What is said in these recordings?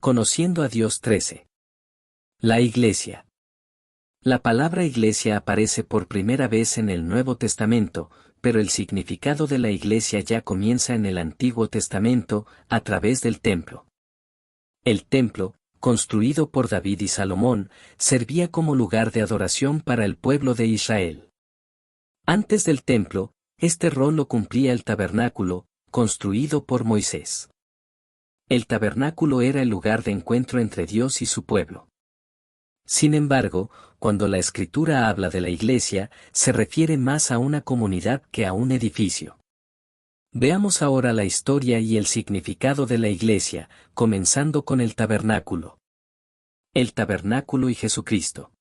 Conociendo a Dios 13. La Iglesia. La palabra iglesia aparece por primera vez en el Nuevo Testamento, pero el significado de la iglesia ya comienza en el Antiguo Testamento, a través del templo. El templo, construido por David y Salomón, servía como lugar de adoración para el pueblo de Israel. Antes del templo, este rol lo cumplía el tabernáculo, construido por Moisés. El tabernáculo era el lugar de encuentro entre Dios y su pueblo. Sin embargo, cuando la Escritura habla de la iglesia, se refiere más a una comunidad que a un edificio. Veamos ahora la historia y el significado de la iglesia, comenzando con el tabernáculo. El tabernáculo y Jesucristo.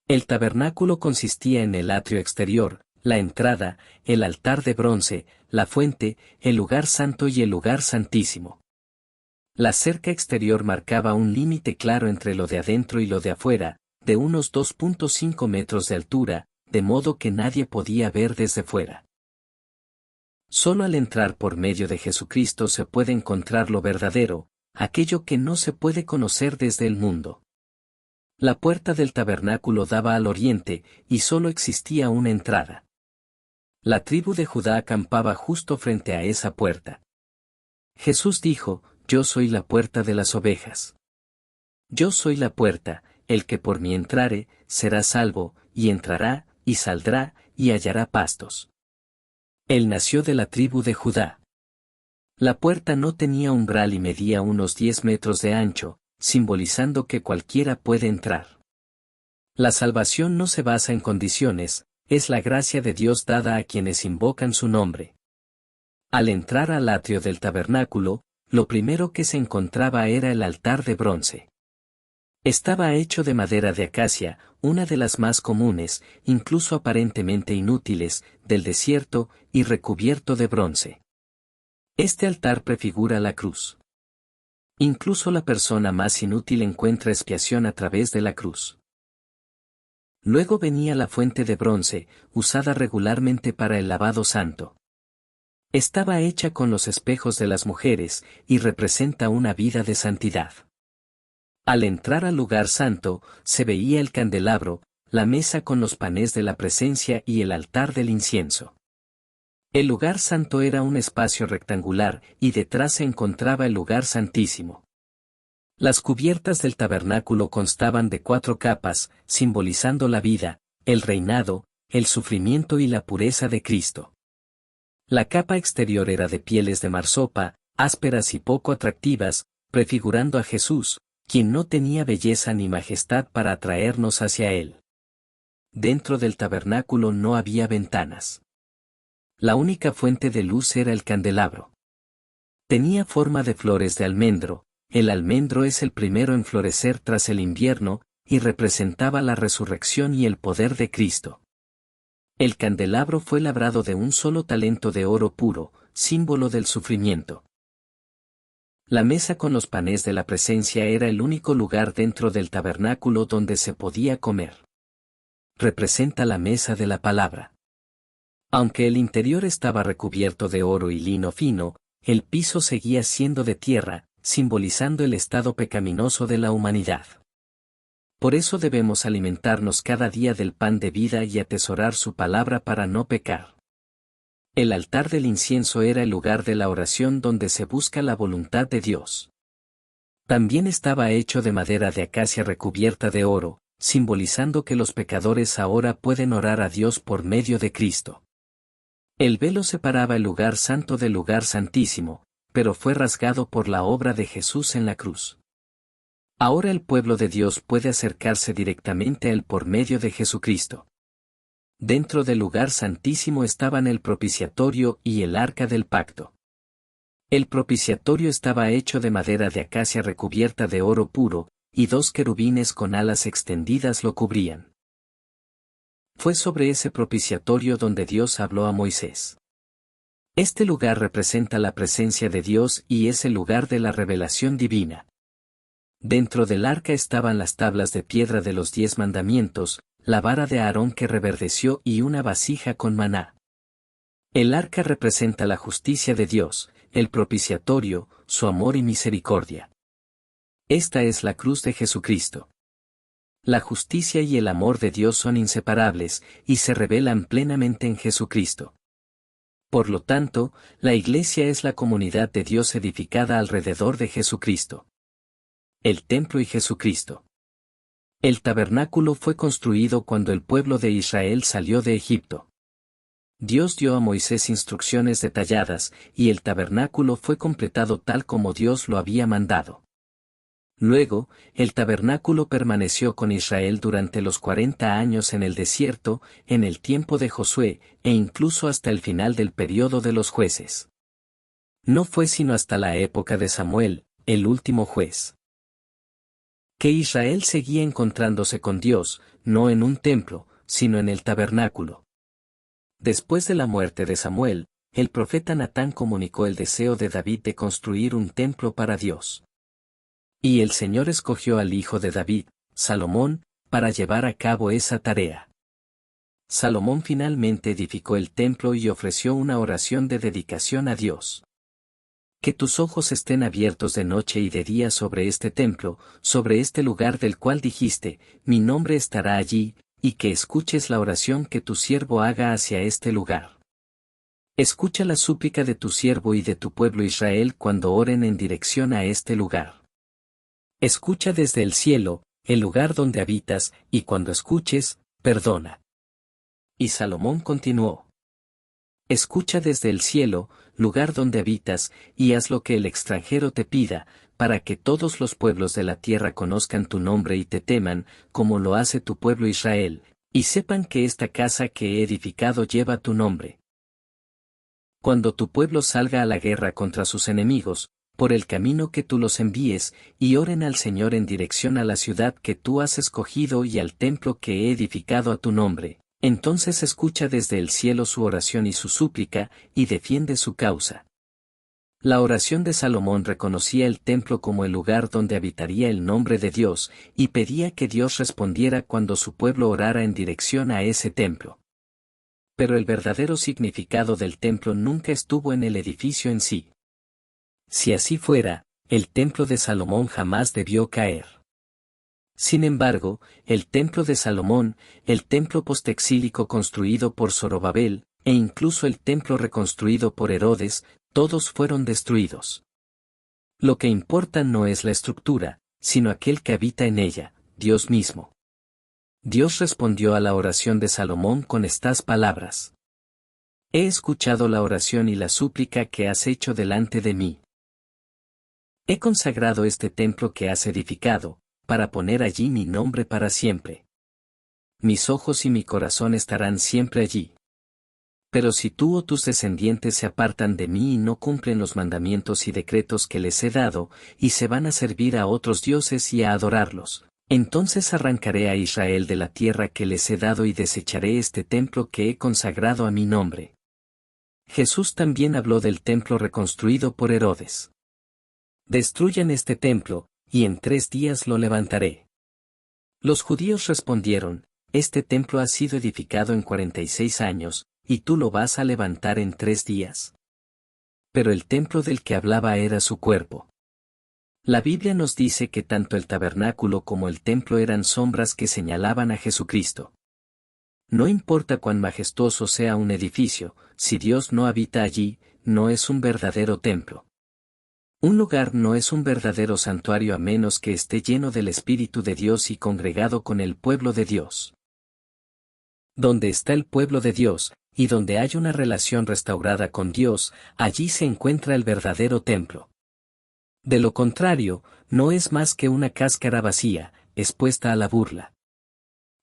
El tabernáculo consistía en el atrio exterior, la entrada, el altar de bronce, la fuente, el lugar santo y el lugar santísimo. La cerca exterior marcaba un límite claro entre lo de adentro y lo de afuera, de unos 2.5 metros de altura, de modo que nadie podía ver desde fuera. Solo al entrar por medio de Jesucristo se puede encontrar lo verdadero, aquello que no se puede conocer desde el mundo. La puerta del tabernáculo daba al oriente, y solo existía una entrada. La tribu de Judá acampaba justo frente a esa puerta. Jesús dijo: Yo soy la puerta de las ovejas. Yo soy la puerta, el que por mí entrare, será salvo, y entrará, y saldrá, y hallará pastos. Él nació de la tribu de Judá. La puerta no tenía umbral y medía unos 10 metros de ancho, simbolizando que cualquiera puede entrar. La salvación no se basa en condiciones, es la gracia de Dios dada a quienes invocan su nombre. Al entrar al atrio del tabernáculo, lo primero que se encontraba era el altar de bronce. Estaba hecho de madera de acacia, una de las más comunes, incluso aparentemente inútiles, del desierto, y recubierto de bronce. Este altar prefigura la cruz. Incluso la persona más inútil encuentra expiación a través de la cruz. Luego venía la fuente de bronce, usada regularmente para el lavado santo. Estaba hecha con los espejos de las mujeres, y representa una vida de santidad. Al entrar al lugar santo, se veía el candelabro, la mesa con los panes de la presencia y el altar del incienso. El lugar santo era un espacio rectangular, y detrás se encontraba el lugar santísimo. Las cubiertas del tabernáculo constaban de 4 capas, simbolizando la vida, el reinado, el sufrimiento y la pureza de Cristo. La capa exterior era de pieles de marsopa, ásperas y poco atractivas, prefigurando a Jesús, quien no tenía belleza ni majestad para atraernos hacia él. Dentro del tabernáculo no había ventanas. La única fuente de luz era el candelabro. Tenía forma de flores de almendro. El almendro es el primero en florecer tras el invierno, y representaba la resurrección y el poder de Cristo. El candelabro fue labrado de un solo talento de oro puro, símbolo del sufrimiento. La mesa con los panes de la presencia era el único lugar dentro del tabernáculo donde se podía comer. Representa la mesa de la palabra. Aunque el interior estaba recubierto de oro y lino fino, el piso seguía siendo de tierra, simbolizando el estado pecaminoso de la humanidad. Por eso debemos alimentarnos cada día del pan de vida y atesorar su palabra para no pecar. El altar del incienso era el lugar de la oración donde se busca la voluntad de Dios. También estaba hecho de madera de acacia recubierta de oro, simbolizando que los pecadores ahora pueden orar a Dios por medio de Cristo. El velo separaba el lugar santo del lugar santísimo, pero fue rasgado por la obra de Jesús en la cruz. Ahora el pueblo de Dios puede acercarse directamente a él por medio de Jesucristo. Dentro del lugar santísimo estaban el propiciatorio y el arca del pacto. El propiciatorio estaba hecho de madera de acacia recubierta de oro puro, y 2 querubines con alas extendidas lo cubrían. Fue sobre ese propiciatorio donde Dios habló a Moisés. Este lugar representa la presencia de Dios y es el lugar de la revelación divina. Dentro del arca estaban las tablas de piedra de los 10 mandamientos, la vara de Aarón que reverdeció y una vasija con maná. El arca representa la justicia de Dios, el propiciatorio, su amor y misericordia. Esta es la cruz de Jesucristo. La justicia y el amor de Dios son inseparables, y se revelan plenamente en Jesucristo. Por lo tanto, la Iglesia es la comunidad de Dios edificada alrededor de Jesucristo. El templo y Jesucristo. El tabernáculo fue construido cuando el pueblo de Israel salió de Egipto. Dios dio a Moisés instrucciones detalladas, y el tabernáculo fue completado tal como Dios lo había mandado. Luego, el tabernáculo permaneció con Israel durante los 40 años en el desierto, en el tiempo de Josué, e incluso hasta el final del período de los jueces. No fue sino hasta la época de Samuel, el último juez, que Israel seguía encontrándose con Dios, no en un templo, sino en el tabernáculo. Después de la muerte de Samuel, el profeta Natán comunicó el deseo de David de construir un templo para Dios. Y el Señor escogió al hijo de David, Salomón, para llevar a cabo esa tarea. Salomón finalmente edificó el templo y ofreció una oración de dedicación a Dios. Que tus ojos estén abiertos de noche y de día sobre este templo, sobre este lugar del cual dijiste, mi nombre estará allí, y que escuches la oración que tu siervo haga hacia este lugar. Escucha la súplica de tu siervo y de tu pueblo Israel cuando oren en dirección a este lugar. Escucha desde el cielo, el lugar donde habitas, y cuando escuches, perdona. Y Salomón continuó. Escucha desde el cielo, lugar donde habitas, y haz lo que el extranjero te pida, para que todos los pueblos de la tierra conozcan tu nombre y te teman, como lo hace tu pueblo Israel, y sepan que esta casa que he edificado lleva tu nombre. Cuando tu pueblo salga a la guerra contra sus enemigos, por el camino que tú los envíes, y oren al Señor en dirección a la ciudad que tú has escogido y al templo que he edificado a tu nombre, entonces escucha desde el cielo su oración y su súplica, y defiende su causa. La oración de Salomón reconocía el templo como el lugar donde habitaría el nombre de Dios, y pedía que Dios respondiera cuando su pueblo orara en dirección a ese templo. Pero el verdadero significado del templo nunca estuvo en el edificio en sí. Si así fuera, el templo de Salomón jamás debió caer. Sin embargo, el templo de Salomón, el templo postexílico construido por Zorobabel, e incluso el templo reconstruido por Herodes, todos fueron destruidos. Lo que importa no es la estructura, sino aquel que habita en ella, Dios mismo. Dios respondió a la oración de Salomón con estas palabras. He escuchado la oración y la súplica que has hecho delante de mí. He consagrado este templo que has edificado, para poner allí mi nombre para siempre. Mis ojos y mi corazón estarán siempre allí. Pero si tú o tus descendientes se apartan de mí y no cumplen los mandamientos y decretos que les he dado, y se van a servir a otros dioses y a adorarlos, entonces arrancaré a Israel de la tierra que les he dado y desecharé este templo que he consagrado a mi nombre. Jesús también habló del templo reconstruido por Herodes. Destruyan este templo, y en 3 días lo levantaré. Los judíos respondieron, este templo ha sido edificado en 46 años, y tú lo vas a levantar en 3 días. Pero el templo del que hablaba era su cuerpo. La Biblia nos dice que tanto el tabernáculo como el templo eran sombras que señalaban a Jesucristo. No importa cuán majestuoso sea un edificio, si Dios no habita allí, no es un verdadero templo. Un lugar no es un verdadero santuario a menos que esté lleno del Espíritu de Dios y congregado con el pueblo de Dios. Donde está el pueblo de Dios, y donde hay una relación restaurada con Dios, allí se encuentra el verdadero templo. De lo contrario, no es más que una cáscara vacía, expuesta a la burla.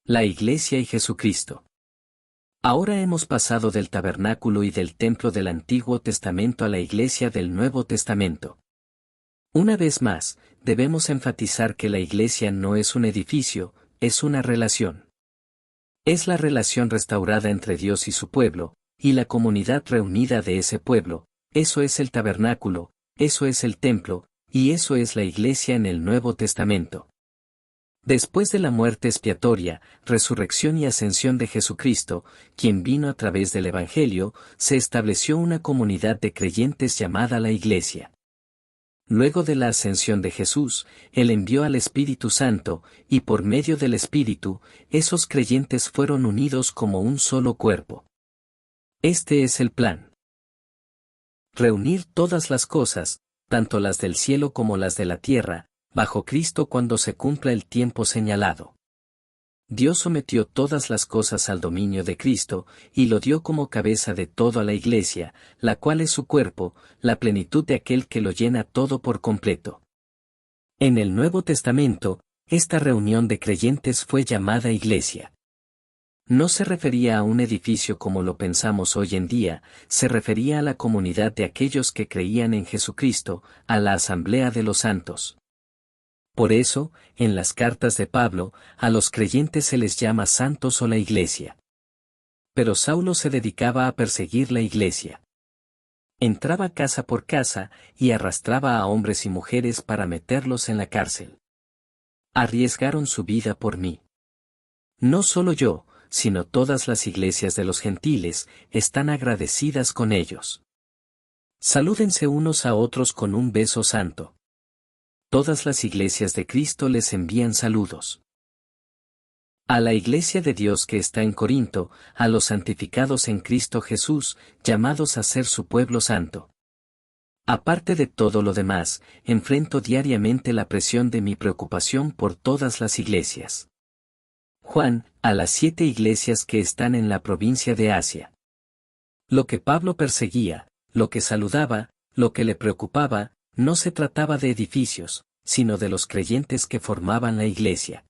La Iglesia y Jesucristo. Ahora hemos pasado del tabernáculo y del templo del Antiguo Testamento a la Iglesia del Nuevo Testamento. Una vez más, debemos enfatizar que la Iglesia no es un edificio, es una relación. Es la relación restaurada entre Dios y su pueblo, y la comunidad reunida de ese pueblo, eso es el tabernáculo, eso es el templo, y eso es la Iglesia en el Nuevo Testamento. Después de la muerte expiatoria, resurrección y ascensión de Jesucristo, quien vino a través del Evangelio, se estableció una comunidad de creyentes llamada la Iglesia. Luego de la ascensión de Jesús, Él envió al Espíritu Santo, y por medio del Espíritu, esos creyentes fueron unidos como un solo cuerpo. Este es el plan. Reunir todas las cosas, tanto las del cielo como las de la tierra, bajo Cristo cuando se cumpla el tiempo señalado. Dios sometió todas las cosas al dominio de Cristo, y lo dio como cabeza de toda la Iglesia, la cual es su cuerpo, la plenitud de aquel que lo llena todo por completo. En el Nuevo Testamento, esta reunión de creyentes fue llamada Iglesia. No se refería a un edificio como lo pensamos hoy en día, se refería a la comunidad de aquellos que creían en Jesucristo, a la asamblea de los santos. Por eso, en las cartas de Pablo, a los creyentes se les llama santos o la Iglesia. Pero Saulo se dedicaba a perseguir la Iglesia. Entraba casa por casa y arrastraba a hombres y mujeres para meterlos en la cárcel. Arriesgaron su vida por mí. No solo yo, sino todas las iglesias de los gentiles, están agradecidas con ellos. Salúdense unos a otros con un beso santo. Todas las iglesias de Cristo les envían saludos. A la iglesia de Dios que está en Corinto, a los santificados en Cristo Jesús, llamados a ser su pueblo santo. Aparte de todo lo demás, enfrento diariamente la presión de mi preocupación por todas las iglesias. Juan, a las 7 iglesias que están en la provincia de Asia. Lo que Pablo perseguía, lo que saludaba, lo que le preocupaba, no se trataba de edificios, sino de los creyentes que formaban la iglesia.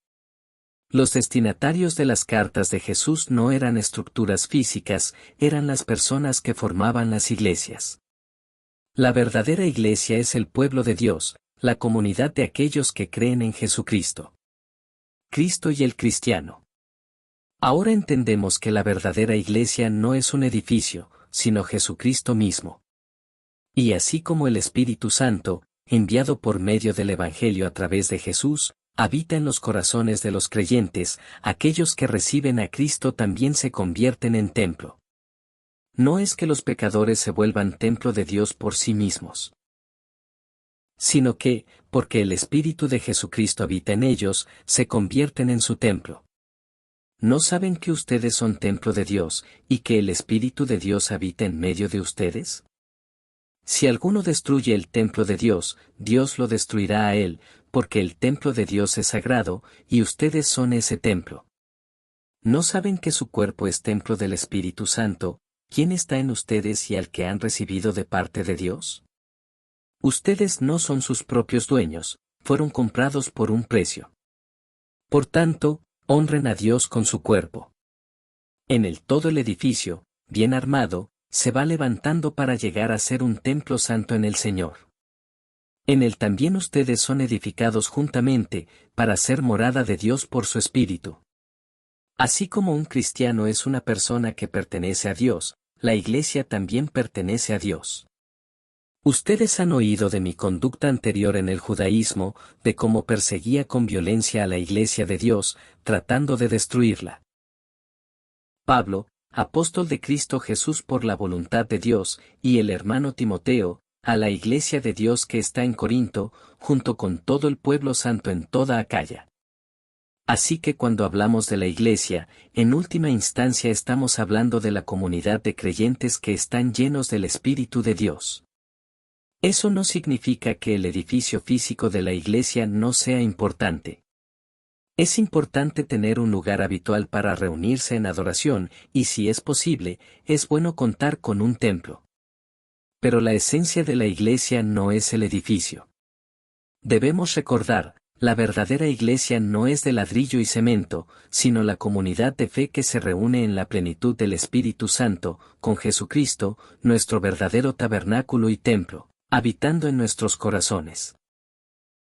Los destinatarios de las cartas de Jesús no eran estructuras físicas, eran las personas que formaban las iglesias. La verdadera iglesia es el pueblo de Dios, la comunidad de aquellos que creen en Jesucristo. Cristo y el cristiano. Ahora entendemos que la verdadera iglesia no es un edificio, sino Jesucristo mismo. Y así como el Espíritu Santo, enviado por medio del Evangelio a través de Jesús, habita en los corazones de los creyentes, aquellos que reciben a Cristo también se convierten en templo. No es que los pecadores se vuelvan templo de Dios por sí mismos, sino que, porque el Espíritu de Jesucristo habita en ellos, se convierten en su templo. ¿No saben que ustedes son templo de Dios, y que el Espíritu de Dios habita en medio de ustedes? Si alguno destruye el templo de Dios, Dios lo destruirá a él, porque el templo de Dios es sagrado, y ustedes son ese templo. ¿No saben que su cuerpo es templo del Espíritu Santo, quien está en ustedes y al que han recibido de parte de Dios? Ustedes no son sus propios dueños, fueron comprados por un precio. Por tanto, honren a Dios con su cuerpo. En él todo el edificio, bien armado, se va levantando para llegar a ser un templo santo en el Señor. En él también ustedes son edificados juntamente, para ser morada de Dios por su Espíritu. Así como un cristiano es una persona que pertenece a Dios, la iglesia también pertenece a Dios. Ustedes han oído de mi conducta anterior en el judaísmo, de cómo perseguía con violencia a la iglesia de Dios, tratando de destruirla. Pablo, apóstol de Cristo Jesús por la voluntad de Dios, y el hermano Timoteo, a la iglesia de Dios que está en Corinto, junto con todo el pueblo santo en toda Acaya. Así que cuando hablamos de la iglesia, en última instancia estamos hablando de la comunidad de creyentes que están llenos del Espíritu de Dios. Eso no significa que el edificio físico de la iglesia no sea importante. Es importante tener un lugar habitual para reunirse en adoración, y si es posible, es bueno contar con un templo. Pero la esencia de la iglesia no es el edificio. Debemos recordar, la verdadera iglesia no es de ladrillo y cemento, sino la comunidad de fe que se reúne en la plenitud del Espíritu Santo, con Jesucristo, nuestro verdadero tabernáculo y templo, habitando en nuestros corazones.